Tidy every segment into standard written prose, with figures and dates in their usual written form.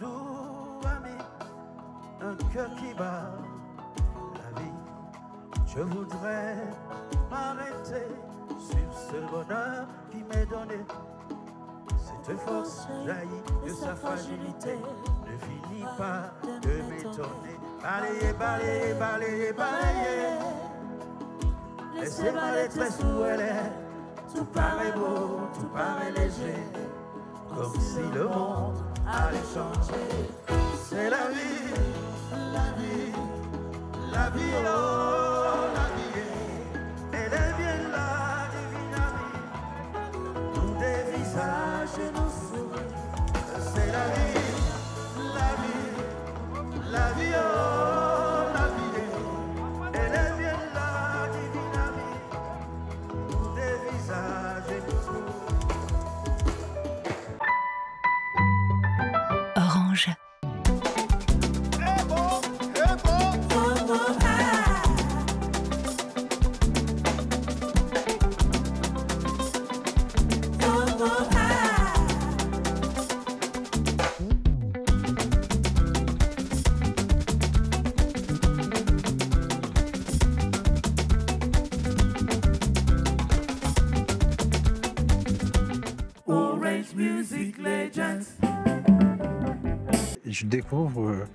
doux ami, un cœur qui bat la vie. Je voudrais m'arrêter sur ce bonheur qui m'est donné. Cette force jaillit de sa fragilité, ne finit pas de m'étonner. Balayez, balayez, balayez, balayez. Laissez ma détresse où elle est. Tout paraît beau, tout paraît léger, comme si le monde allait changer. C'est la vie, la vie, la vie, oh la vie. Elle est bien là, divine amie. Nous des visages et nos sourires. C'est la vie, la vie, la vie, oh la vie. Elle est bien là, divine amie. Nous des visages et nos sourires. Orange. Orange Music Legends. Je découvre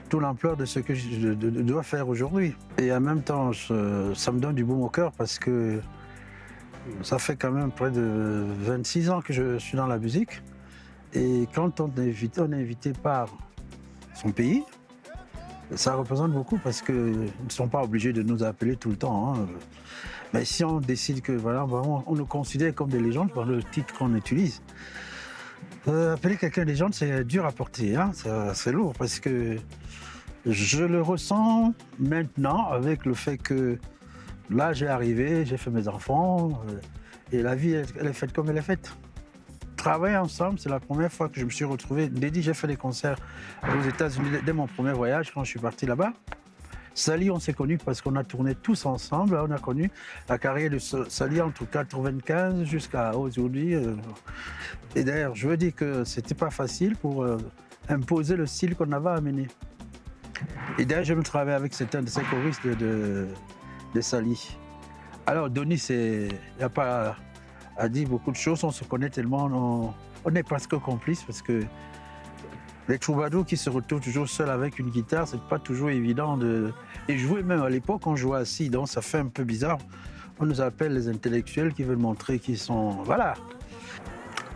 toute l'ampleur de ce que je dois faire aujourd'hui. Et en même temps, ça me donne du baume au cœur parce que ça fait quand même près de 26 ans que je suis dans la musique. Et quand on est invité par son pays, ça représente beaucoup parce qu'ils ne sont pas obligés de nous appeler tout le temps. Hein. Mais si on décide que voilà, vraiment, on nous considère comme des légendes par le titre qu'on utilise, appeler quelqu'un légende, c'est dur à porter, hein. C'est lourd parce que je le ressens maintenant avec le fait que là j'ai arrivé, j'ai fait mes enfants et la vie elle est faite comme elle est faite. Travailler ensemble, c'est la première fois que je me suis retrouvé. Dédi, j'ai fait des concerts aux États-Unis dès mon premier voyage quand je suis parti là-bas. Sali, on s'est connus parce qu'on a tourné tous ensemble. On a connu la carrière de Sali entre 1995 jusqu'à aujourd'hui. Et d'ailleurs, je veux dire que c'était pas facile pour imposer le style qu'on avait amené. Et d'ailleurs, je me travaille avec certains de ces choristes de Sali. Alors, Donny, il n'y a pas à dire beaucoup de choses. On se connaît tellement, on est presque complices parce que les troubadours qui se retrouvent toujours seuls avec une guitare, c'est pas toujours évident de... Et jouer même à l'époque, on jouait assis, donc ça fait un peu bizarre. On nous appelle les intellectuels qui veulent montrer qu'ils sont... Voilà.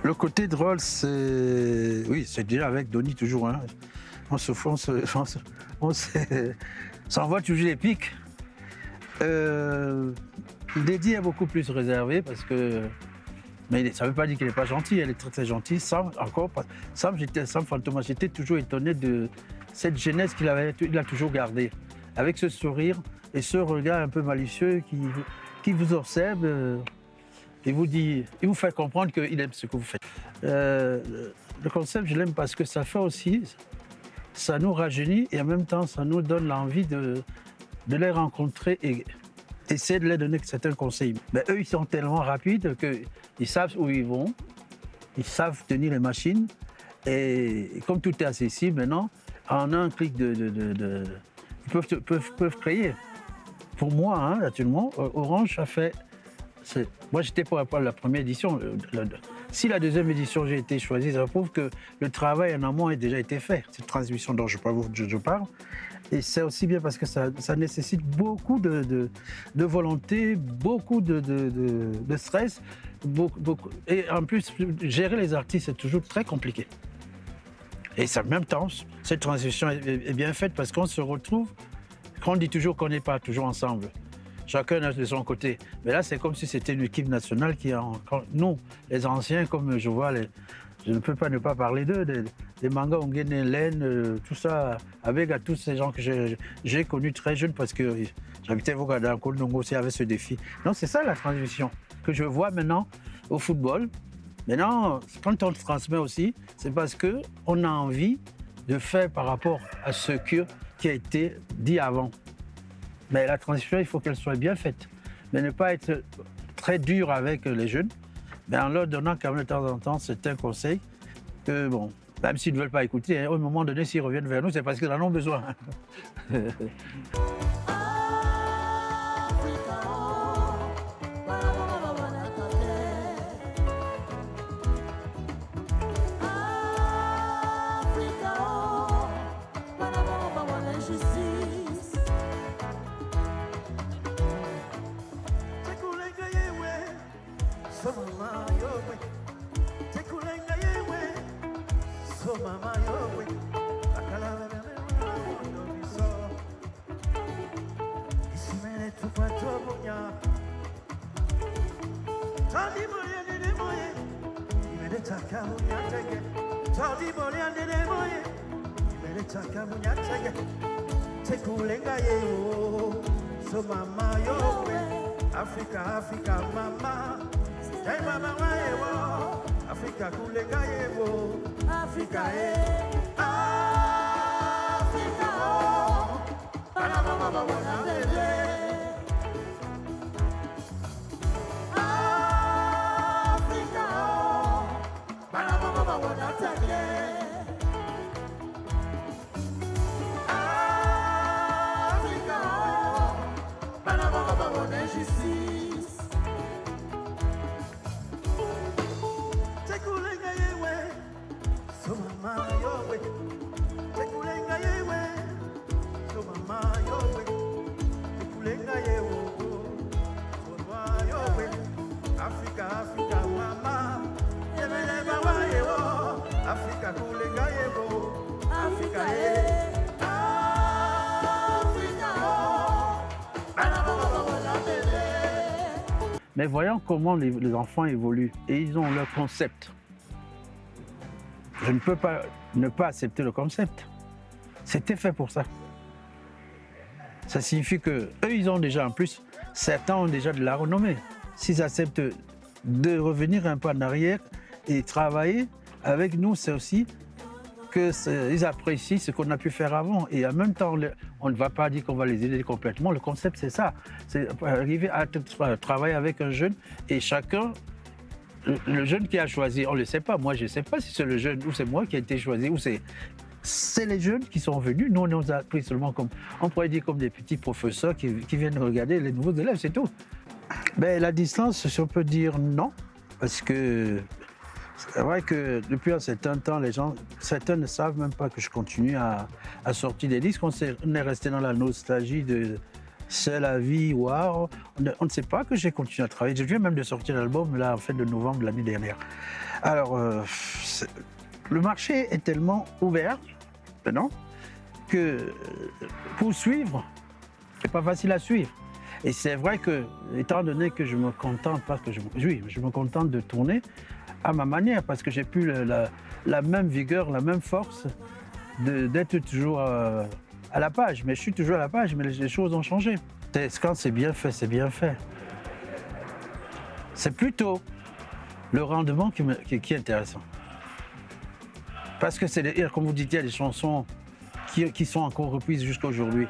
Le côté drôle, c'est... Oui, c'est déjà avec Donny toujours. Hein. On s'envoie toujours les pics. Dédi est beaucoup plus réservé parce que... Mais ça ne veut pas dire qu'elle n'est pas gentille, elle est très très gentille. Sam Fantômas, j'étais toujours étonné de cette jeunesse qu'il a toujours gardée. Avec ce sourire et ce regard un peu malicieux qui vous observe et vous dit, il vous fait comprendre qu'il aime ce que vous faites. Le concept, je l'aime parce que ça fait aussi, ça nous rajeunit et en même temps, ça nous donne l'envie de les rencontrer et essayer de leur donner certains conseils. Mais eux, ils sont tellement rapides qu'ils savent où ils vont, ils savent tenir les machines. Et comme tout est accessible maintenant, en un clic ils peuvent créer. Pour moi, hein, actuellement, Orange a fait... Moi, j'étais pour la première édition. Si la deuxième édition j'ai été choisi, ça prouve que le travail en amont a déjà été fait. Cette transmission dont je parle. Et c'est aussi bien parce que ça nécessite beaucoup de volonté, beaucoup de stress. Beaucoup. Et en plus, gérer les artistes, c'est toujours très compliqué. Et en même temps, cette transition est bien faite parce qu'on se retrouve, on dit toujours qu'on n'est pas toujours ensemble. Chacun de son côté. Mais là, c'est comme si c'était une équipe nationale qui nous, les anciens, comme je vois, je ne peux pas ne pas parler d'eux, des mangas Ongene, Len, tout ça, avec à tous ces gens que j'ai connus très jeunes parce que j'habitais Vogada, Kolongo aussi avait ce défi. Donc c'est ça la transition que je vois maintenant au football. Maintenant, quand on le transmet aussi, c'est parce qu'on a envie de faire par rapport à ce qui a été dit avant. Mais la transition, il faut qu'elle soit bien faite. Mais ne pas être très dur avec les jeunes, mais en leur donnant quand même de temps en temps certains conseils que, bon, Même s'ils ne veulent pas écouter, hein, au moment donné, s'ils reviennent vers nous, c'est parce qu'ils en ont besoin. Africa, Africa, mama. Hey, mama, Africa, kulenga yewo. Africa, Africa, oh. Para mama, wana bebe. Africa, oh. Para mama, wana take. Africa, oh. Para mama, wana justice. Tekulenga yewe, so mama yowe. Tekulenga yewe, so mama yowe. Tekulenga yewo, so mama yowe. Africa, Africa, mama. Yemele mama yewo. Africa kulenga yewo. Africa Africa, oh. Bana mama wana bebe. Mais voyons comment les enfants évoluent et ils ont leur concept. Je ne peux pas ne pas accepter le concept. C'était fait pour ça. Ça signifie que eux, ils ont déjà, en plus, certains ont déjà de la renommée. S'ils acceptent de revenir un peu en arrière et travailler avec nous, c'est aussi qu'ils apprécient ce qu'on a pu faire avant. Et en même temps, on ne va pas dire qu'on va les aider complètement. Le concept, c'est ça. C'est arriver à travailler avec un jeune et chacun, le jeune qui a choisi, on ne le sait pas. Moi, je ne sais pas si c'est le jeune ou c'est moi qui a été choisi ou c'est les jeunes qui sont venus. Nous, on nous a pris seulement comme, on pourrait dire comme des petits professeurs qui viennent regarder les nouveaux élèves, c'est tout. Ben, la distance, si on peut dire non, parce que c'est vrai que depuis un certain temps, certains ne savent même pas que je continue à sortir des disques. On est resté dans la nostalgie de C'est la vie, waouh. On ne sait pas que j'ai continué à travailler. Je viens même de sortir l'album là, en fin de novembre l'année dernière. Alors, le marché est tellement ouvert maintenant que pour suivre, c'est pas facile à suivre. Et c'est vrai que, étant donné que je me contente, je me contente de tourner à ma manière, parce que j'ai plus la même vigueur, la même force d'être toujours à la page. Mais je suis toujours à la page, mais les choses ont changé. Quand c'est bien fait, c'est bien fait. C'est plutôt le rendement qui est intéressant. Parce que comme vous dites, il y a des chansons qui sont encore reprises jusqu'à aujourd'hui.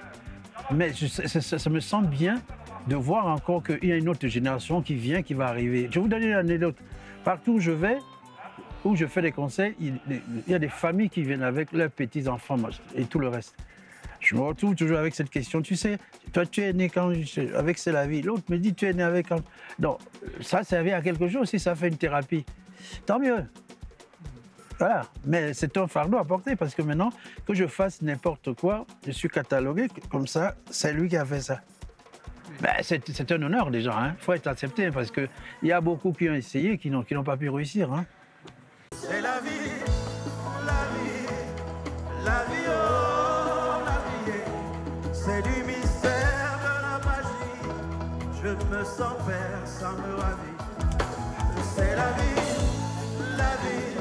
Mais ça me semble bien de voir encore qu'il y a une autre génération qui vient, qui va arriver. Je vais vous donner une anecdote. Partout où je vais, où je fais des concerts, il y a des familles qui viennent avec leurs petits-enfants et tout le reste. Je me retrouve toujours avec cette question. Tu sais, toi, tu es né avec C'est la vie. L'autre me dit, tu es né avec... Non, ça servait à quelque chose si ça fait une thérapie. Tant mieux. Voilà. Mais c'est un fardeau à porter parce que maintenant, que je fasse n'importe quoi, je suis catalogué comme ça, c'est lui qui a fait ça. Ben, c'est un honneur déjà, il faut être accepté parce qu'il y a beaucoup qui ont essayé qui n'ont pas pu réussir. Hein. C'est la vie, la vie, la vie, oh, la vie, c'est du mystère de la magie. Je me sens père, ça me ravit. C'est la vie, la vie,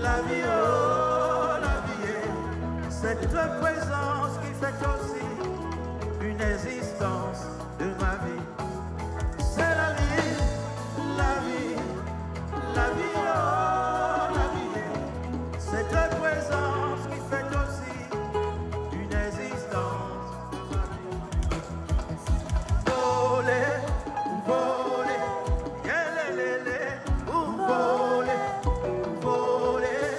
la vie, oh, la vie, cette présence qui fait aussi une existence de ma vie. C'est la vie, la vie, la vie, oh, la vie. Cette présence qui fait aussi une existence de ma vie. Voler, voler, voler, voler, voler,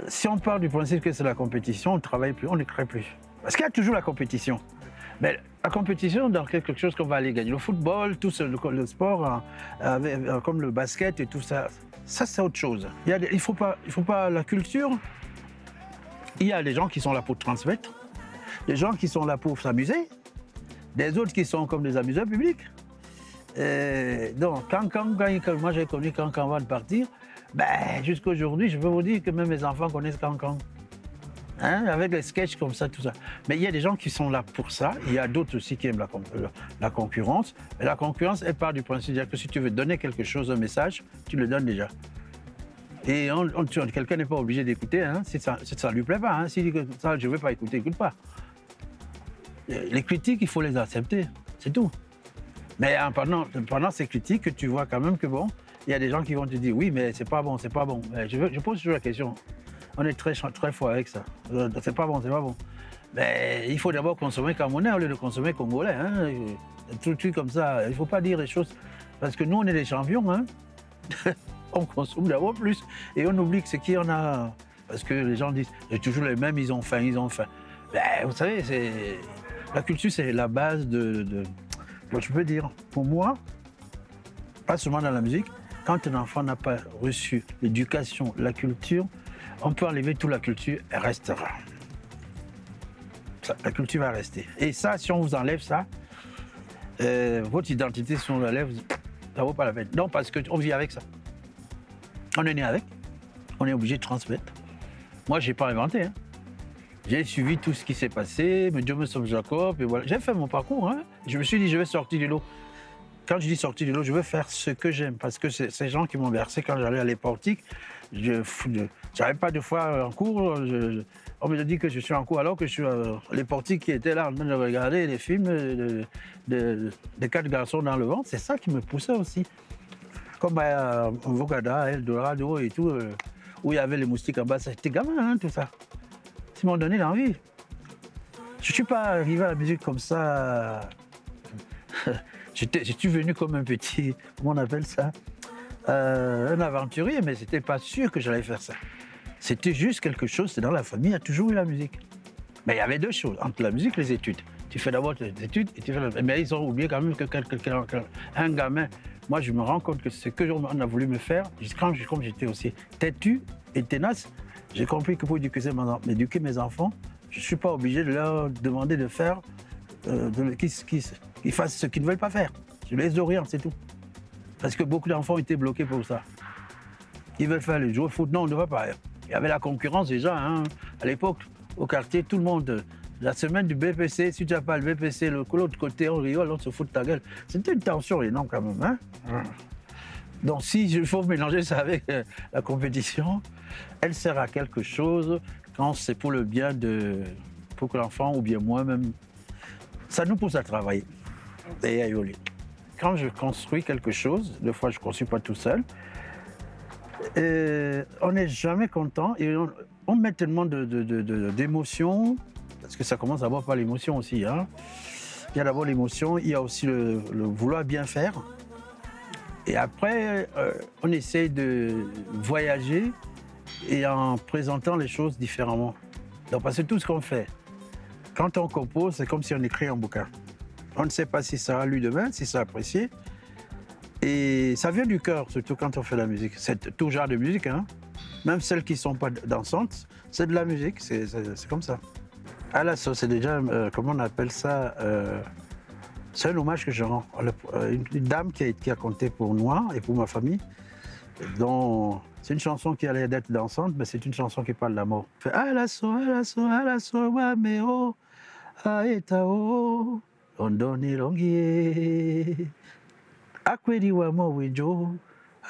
Si on part du principe que c'est la compétition, on ne travaille plus, on ne crée plus. Parce qu'il y a toujours la compétition. Mais la compétition dans quelque chose qu'on va aller gagner. Le football, tout ce, le sport, comme le basket et tout ça, ça c'est autre chose. Il faut pas la culture. Il y a des gens qui sont là pour transmettre, des gens qui sont là pour s'amuser, des autres qui sont comme des amuseurs publics. Donc, quand moi j'ai connu Cancan avant de partir, ben, jusqu'à aujourd'hui, je peux vous dire que même mes enfants connaissent Cancan. Hein, avec les sketchs comme ça, tout ça. Mais il y a des gens qui sont là pour ça. Il y a d'autres aussi qui aiment la concurrence. Mais la concurrence, elle part du principe que si tu veux donner quelque chose, un message, tu le donnes déjà. Et quelqu'un n'est pas obligé d'écouter hein, si ça ne lui plaît pas. Hein. S'il dit que ça, je ne veux pas écouter, écoute pas. Les critiques, il faut les accepter. C'est tout. Mais pendant ces critiques, tu vois quand même que bon, il y a des gens qui vont te dire oui, mais c'est pas bon, c'est pas bon. Je pose toujours la question. On est très fort avec ça. C'est pas bon, c'est pas bon. Mais il faut d'abord consommer camerounais au lieu de consommer congolais. Hein. Tout de suite comme ça, il ne faut pas dire les choses. Parce que nous, on est des champions. Hein. On consomme d'abord plus. Et on oublie que ce qu'il y en a. Parce que les gens disent, c'est toujours les mêmes, ils ont faim, ils ont faim. Ben, vous savez, la culture, c'est la base de... Je peux dire, pour moi, pas seulement dans la musique, quand un enfant n'a pas reçu l'éducation, la culture, on peut enlever toute la culture, elle restera. La culture va rester. Et ça, si on vous enlève ça, votre identité, si on l'enlève, ça ne vaut pas la peine. Non, parce qu'on vit avec ça. On est né avec, on est obligé de transmettre. Moi, je n'ai pas inventé. Hein. J'ai suivi tout ce qui s'est passé, mais Dieu me sauve Jacob, et voilà. J'ai fait mon parcours. Hein. Je me suis dit, je vais sortir du lot. Quand je dis sortir du lot, je veux faire ce que j'aime, parce que c'est ces gens qui m'ont versé quand j'allais à l'éportique. Je n'avais pas de fois en cours. On me dit que je suis en cours alors que je suis les portiques qui étaient là en train de regarder les films de 4 garçons dans le ventre. C'est ça qui me poussait aussi. Comme à Vogada, Eldorado et tout, où il y avait les moustiques en bas, c'était gamin, hein, tout ça. Ils m'ont donné l'envie. Je ne suis pas arrivé à la musique comme ça. Je suis venu comme un petit, comment on appelle ça, un aventurier, mais c'était pas sûr que j'allais faire ça. C'était juste quelque chose, c'est dans la famille, il y a toujours eu la musique. Mais il y avait deux choses, entre la musique et les études. Tu fais d'abord tes études et tu fais mais ils ont oublié quand même qu'un gamin, moi je me rends compte que ce qu'on a voulu me faire, comme j'étais aussi têtu et tenace, j'ai compris que pour éduquer mes enfants, je ne suis pas obligé de leur demander de faire, qu'ils fassent ce qu'ils ne veulent pas faire. Je les oriente, c'est tout. Parce que beaucoup d'enfants étaient bloqués pour ça. Ils veulent faire le jeu au foot, non, on ne va pas. Il y avait la concurrence déjà, hein. À l'époque, au quartier, tout le monde, la semaine du BPC, si tu n'as pas le BPC, l'autre côté, on rigole, on se fout de ta gueule. C'était une tension énorme quand même. Hein. Donc si il faut mélanger ça avec la compétition, elle sert à quelque chose quand c'est pour le bien pour que l'enfant, ou bien moi-même, ça nous pousse à travailler et à hurler. Quand je construis quelque chose, des fois je ne construis pas tout seul, on n'est jamais content et on met tellement d'émotions, parce que ça commence d'abord par l'émotion aussi. Hein. Il y a d'abord l'émotion, il y a aussi le vouloir bien faire. Et après, on essaye de voyager et en présentant les choses différemment. Donc, parce que tout ce qu'on fait, quand on compose, c'est comme si on écrit un bouquin. On ne sait pas si ça a lu demain, si ça a apprécié. Et ça vient du cœur, surtout quand on fait la musique. C'est tout genre de musique, hein. Même celles qui ne sont pas dansantes, c'est de la musique, c'est comme ça. À la sauce, c'est déjà, comment on appelle ça, c'est un hommage que je rends. Une dame qui a compté pour moi et pour ma famille. C'est une chanson qui a l'air d'être dansante, mais c'est une chanson qui parle d'amour. À la sauce, wameo, aetao, londoni longie. Akwedi wamo wijo,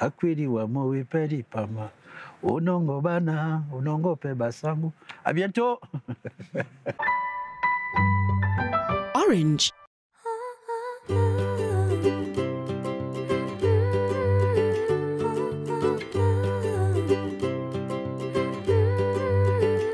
akwedi wamo wipedi pama. Onongo bana, onongo pe basangu. À bientôt. Orange.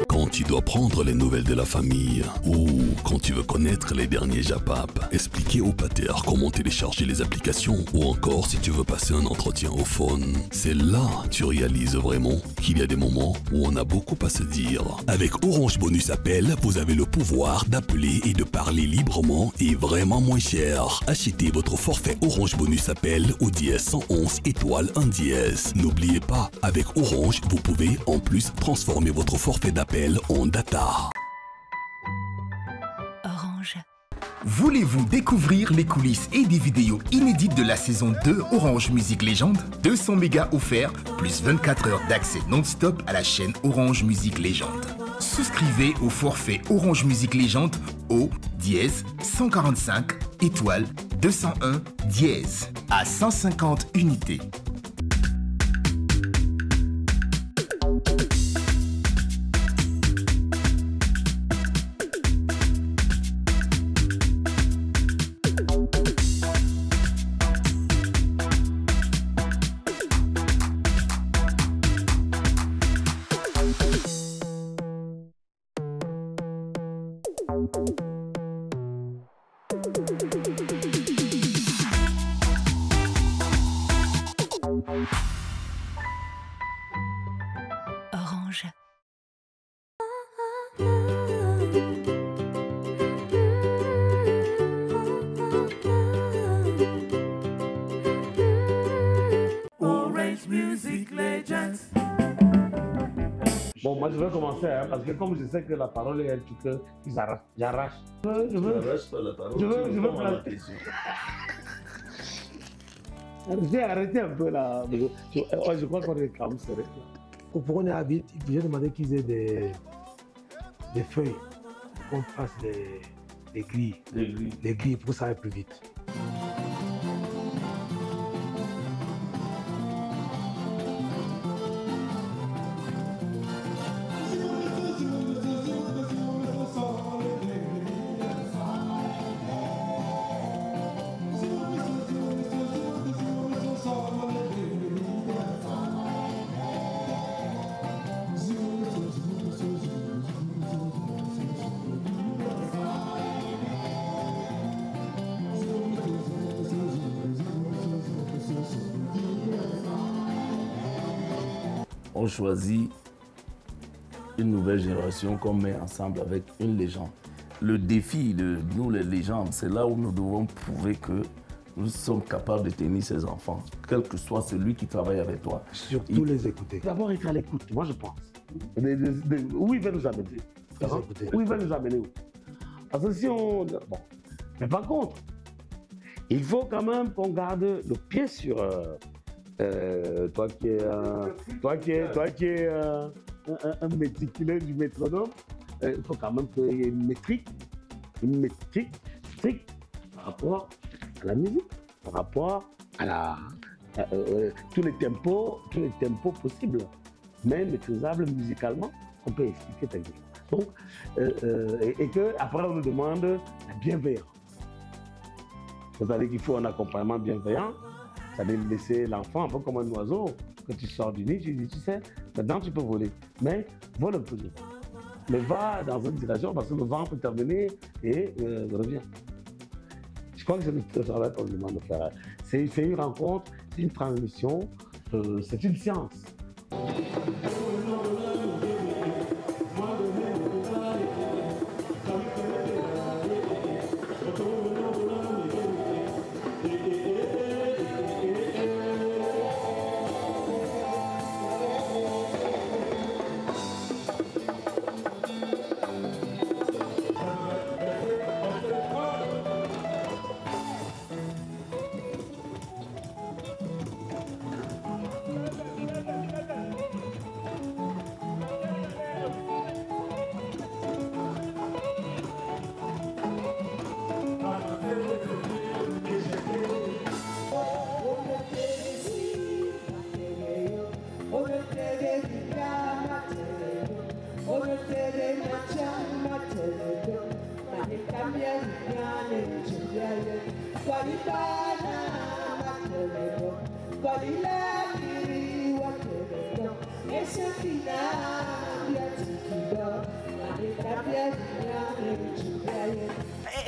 Quand il dois prendre les nouvelles de la famille ou quand tu veux connaître les derniers Japap, expliquer au pater comment télécharger les applications ou encore si tu veux passer un entretien au phone. C'est là que tu réalises vraiment qu'il y a des moments où on a beaucoup à se dire. Avec Orange Bonus Appel, vous avez le pouvoir d'appeler et de parler librement et vraiment moins cher. Achetez votre forfait Orange Bonus Appel au dièse 111 étoile 1 dièse. N'oubliez pas, avec Orange, vous pouvez en plus transformer votre forfait d'appel en data. Orange. Voulez-vous découvrir les coulisses et des vidéos inédites de la saison 2 Orange Music Legend? 200 mégas offerts, plus 24 heures d'accès non-stop à la chaîne Orange Music Legend. Souscrivez au forfait Orange Music Legend au dièse 145 étoile 201 dièse à 150 unités. Orange. Orange Music Legends. Bon, moi je vais commencer, hein, parce que comme je sais que la parole est un truc qu'ils arrachent, j'arrache. Je veux j'ai arrêté un peu là. Je crois qu'on est quand même serré. Pour qu'on ait habité, j'ai demandé qu'ils aient des feuilles, qu'on fasse des grilles. Les grilles pour que ça aille plus vite. On choisit une nouvelle génération qu'on met ensemble avec une légende. Le défi de nous, les légendes, c'est là où nous devons prouver que nous sommes capables de tenir ces enfants, quel que soit celui qui travaille avec toi. Surtout les écouter. D'abord être à l'écoute, moi je pense. Où il va nous amener? Où il va nous amener? Parce que si on... Bon. Mais par contre, il faut quand même qu'on garde le pied sur... toi qui es un méticuleux du métronome, il faut quand même qu'il y ait une métrique stricte par rapport à la musique, par rapport à tous les tempos possibles, mais maîtrisables musicalement, qu'on peut expliquer techniquement. Donc, et qu'après on nous demande la bienveillance. C'est-à-dire qu'il faut un accompagnement bienveillant. Ça veut laisser l'enfant un peu comme un oiseau. Quand tu sors du nid, tu dis, tu sais, maintenant tu peux voler. Mais vole un peu de vent. Mais va dans une direction parce que le vent peut t'amener et revient. Je crois que c'est le travail qu'on nous demande de faire. C'est une rencontre, c'est une transmission, c'est une science.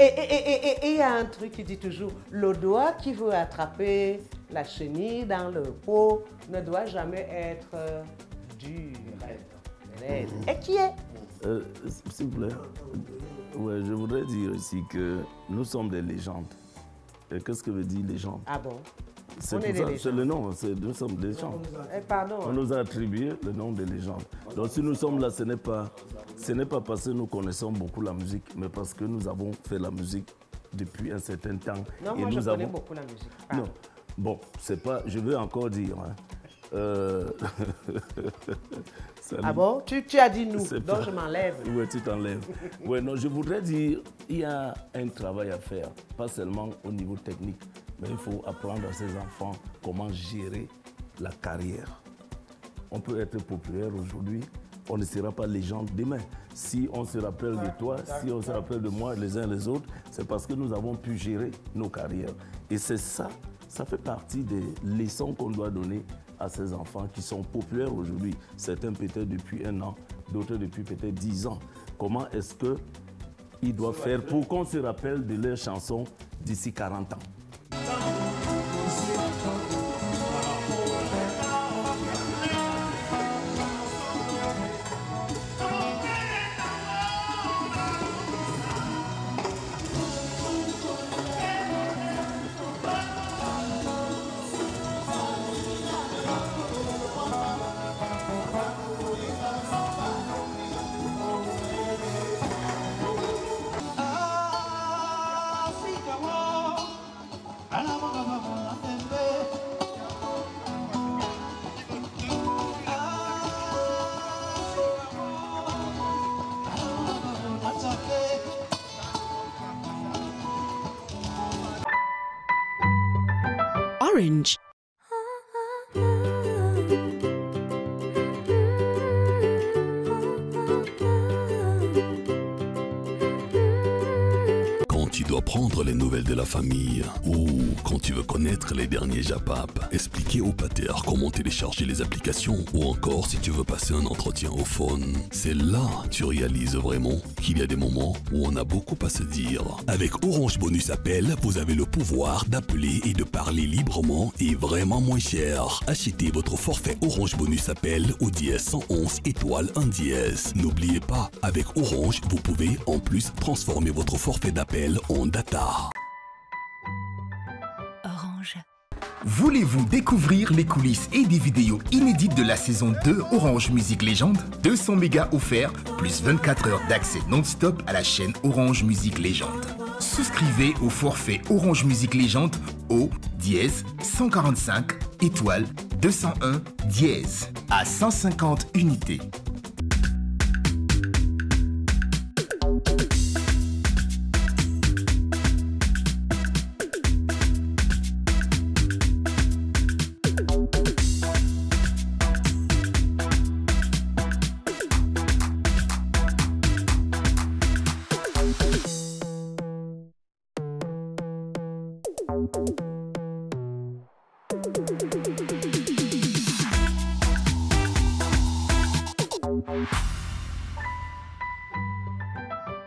Et il y a un truc qui dit toujours, le doigt qui veut attraper la chenille dans le pot ne doit jamais être dur. Et qui est? S'il vous plaît, ouais, je voudrais dire ici que nous sommes des légendes. Et qu'est-ce que veut dire légende? Ah bon? C'est le nom, nous sommes des légendes. Pardon. On nous a attribué le nom de légende. Donc si nous sommes là, ce n'est pas parce que nous connaissons beaucoup la musique, mais parce que nous avons fait la musique depuis un certain temps. Non, moi je connais beaucoup la musique. Pardon. Non, bon, c'est pas, je veux encore dire, hein. Ah bon? Tu as dit nous, donc pas... je m'enlève. Oui, tu t'enlèves. Oui, non, je voudrais dire, il y a un travail à faire, pas seulement au niveau technique, mais il faut apprendre à ces enfants comment gérer la carrière. On peut être populaire aujourd'hui, on ne sera pas légende demain. Si on se rappelle de toi, si on se rappelle de moi, les uns les autres, c'est parce que nous avons pu gérer nos carrières. Et c'est ça, ça fait partie des leçons qu'on doit donner à ces enfants qui sont populaires aujourd'hui. Certains peut-être depuis 1 an, d'autres depuis peut-être 10 ans. Comment est-ce qu'ils doivent faire pour qu'on se rappelle de leurs chansons d'ici 40 ans? Orange. Quand tu dois prendre les nouvelles de la famille ou quand tu veux connaître les derniers Japap, expliquer au pater comment télécharger les applications ou encore si tu veux passer un entretien au phone, c'est là tu réalises vraiment qu'il y a des moments où on a beaucoup à se dire. Avec Orange Bonus Appel, vous avez le pouvoir d'appeler et de parler librement et vraiment moins cher. Achetez votre forfait Orange Bonus Appel au dièse 111 étoile 1 dièse. N'oubliez pas, avec Orange, vous pouvez en plus transformer votre forfait d'appel en data. Orange. Voulez-vous découvrir les coulisses et des vidéos inédites de la saison 2 Orange Musique Légende? 200 mégas offerts, plus 24 heures d'accès non-stop à la chaîne Orange Musique Légende. Souscrivez au forfait Orange Musique Légende au dièse 145 étoile 201 dièse à 150 unités.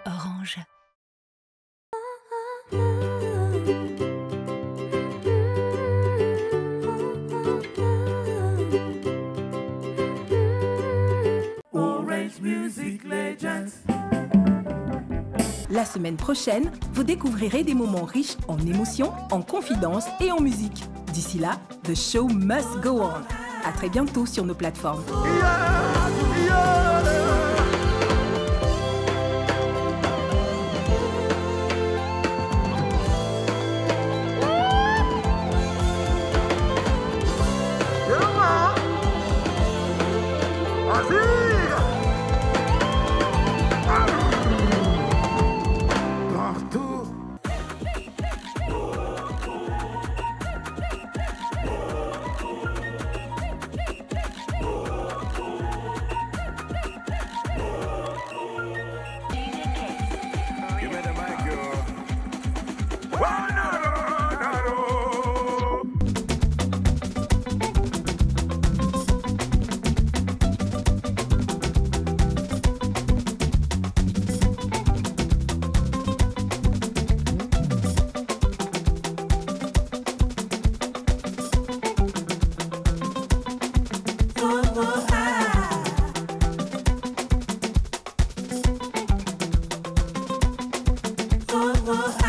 Orange. Orange Music Legends. La semaine prochaine, vous découvrirez des moments riches en émotions, en confidences et en musique. D'ici là, the show must go on. À très bientôt sur nos plateformes. moi.